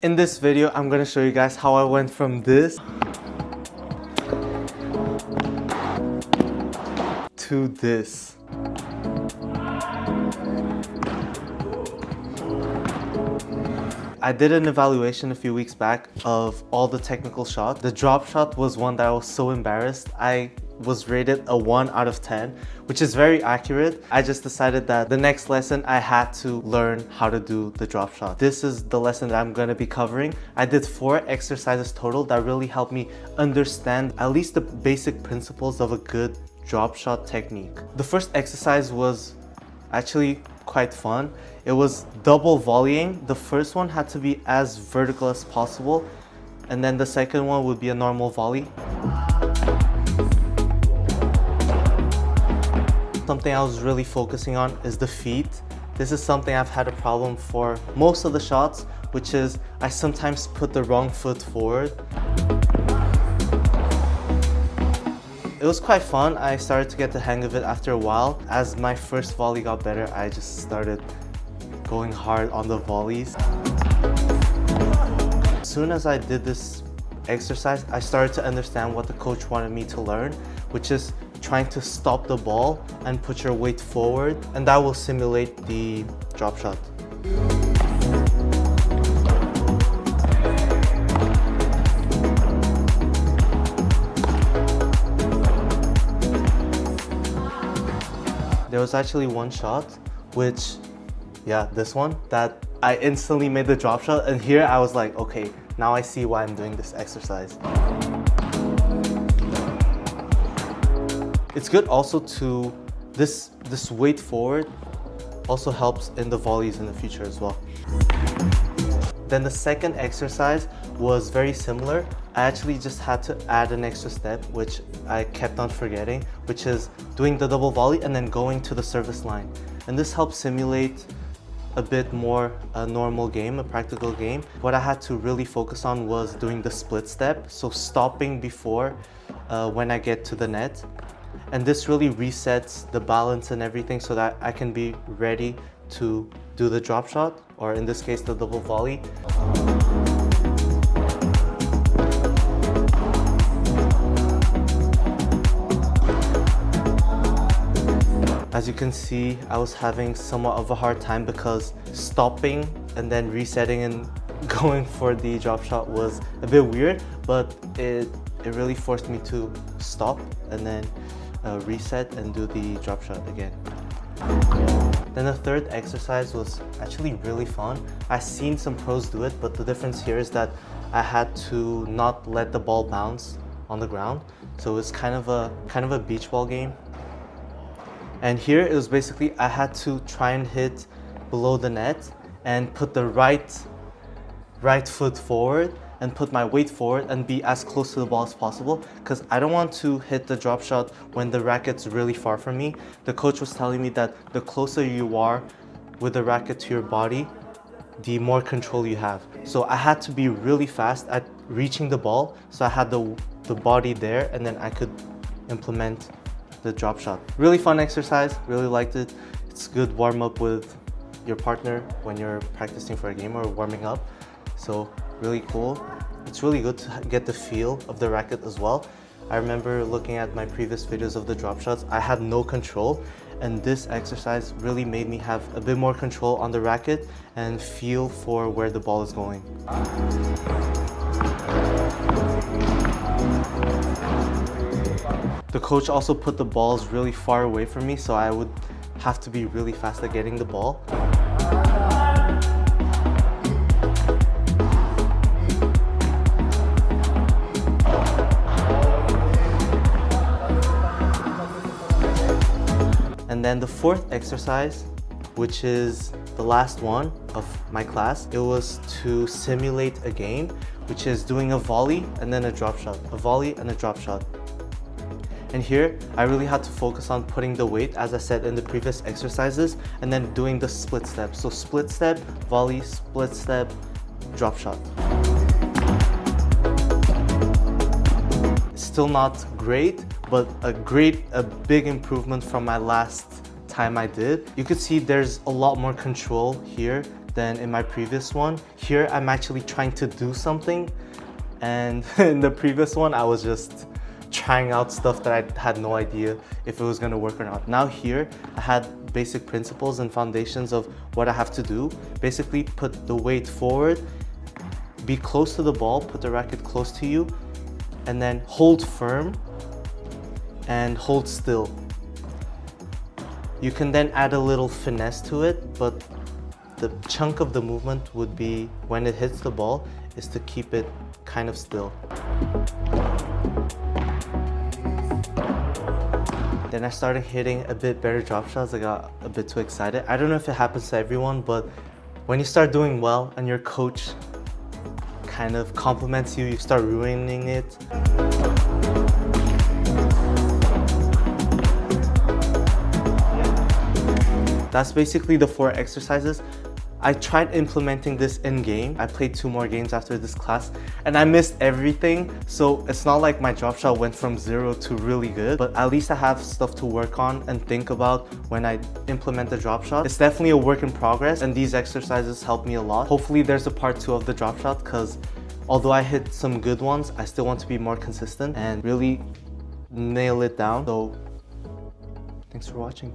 In this video, I'm going to show you guys how I went from this to this. I did an evaluation a few weeks back of all the technical shots. The drop shot was one that I was so embarrassed. I was rated a 1 out of 10, which is very accurate. I just decided that the next lesson I had to learn how to do the drop shot. This is the lesson that I'm going to be covering. I did 4 exercises total that really helped me understand at least the basic principles of a good drop shot technique. The first exercise was actually quite fun. It was double volleying. The first one had to be as vertical as possible, and then the second one would be a normal volley. Something I was really focusing on is the feet. This is something I've had a problem for most of the shots, which is I sometimes put the wrong foot forward. It was quite fun. I started to get the hang of it after a while. As my first volley got better, I just started going hard on the volleys. As soon as I did this exercise, I started to understand what the coach wanted me to learn, which is trying to stop the ball and put your weight forward, and that will simulate the drop shot. There was actually one shot, which, this one, that I instantly made the drop shot, and here I was like, okay, now I see why I'm doing this exercise. It's good also to, this weight forward also helps in the volleys in the future as well. Then the second exercise was very similar. I actually just had to add an extra step, which I kept on forgetting, which is doing the double volley and then going to the service line. And this helps simulate a bit more a normal game, a practical game. What I had to really focus on was doing the split step, so stopping before when I get to the net. And this really resets the balance and everything so that I can be ready to do the drop shot, or in this case, the double volley. As you can see, I was having somewhat of a hard time because stopping and then resetting and going for the drop shot was a bit weird, but it really forced me to stop and then reset and do the drop shot again. Then the third exercise was actually really fun. I've seen some pros do it, but the difference here is that I had to not let the ball bounce on the ground. So it was kind of a beach ball game. And here it was basically I had to try and hit below the net and put the right foot forward and put my weight forward and be as close to the ball as possible, because I don't want to hit the drop shot when the racket's really far from me. The coach was telling me that the closer you are with the racket to your body, the more control you have. So I had to be really fast at reaching the ball, so I had the body there, and then I could implement the drop shot. Really fun exercise, really liked it. It's good warm up with your partner when you're practicing for a game or warming up. So really cool. It's really good to get the feel of the racket as well. I remember looking at my previous videos of the drop shots, I had no control, and this exercise really made me have a bit more control on the racket and feel for where the ball is going. The coach also put the balls really far away from me, so I would have to be really fast at getting the ball. And then the fourth exercise, which is the last one of my class, it was to simulate a game, which is doing a volley and then a drop shot, a volley and a drop shot. And here, I really had to focus on putting the weight, as I said in the previous exercises, and then doing the split step. So split step, volley, split step, drop shot. Still not great, but a big improvement from my last time I did. You could see there's a lot more control here than in my previous one. Here, I'm actually trying to do something, and in the previous one, I was just trying out stuff that I had no idea if it was gonna work or not. Now here, I had basic principles and foundations of what I have to do. Basically, put the weight forward, be close to the ball, put the racket close to you, and then hold firm and hold still. You can then add a little finesse to it, but the chunk of the movement would be, when it hits the ball, is to keep it kind of still. Then I started hitting a bit better drop shots. I got a bit too excited. I don't know if it happens to everyone, but when you start doing well and your coach kind of compliments you, you start ruining it. That's basically the 4 exercises. I tried implementing this in game. I played 2 more games after this class and I missed everything. So it's not like my drop shot went from 0 to really good, but at least I have stuff to work on and think about when I implement the drop shot. It's definitely a work in progress and these exercises help me a lot. Hopefully there's a part 2 of the drop shot, because although I hit some good ones, I still want to be more consistent and really nail it down. So thanks for watching.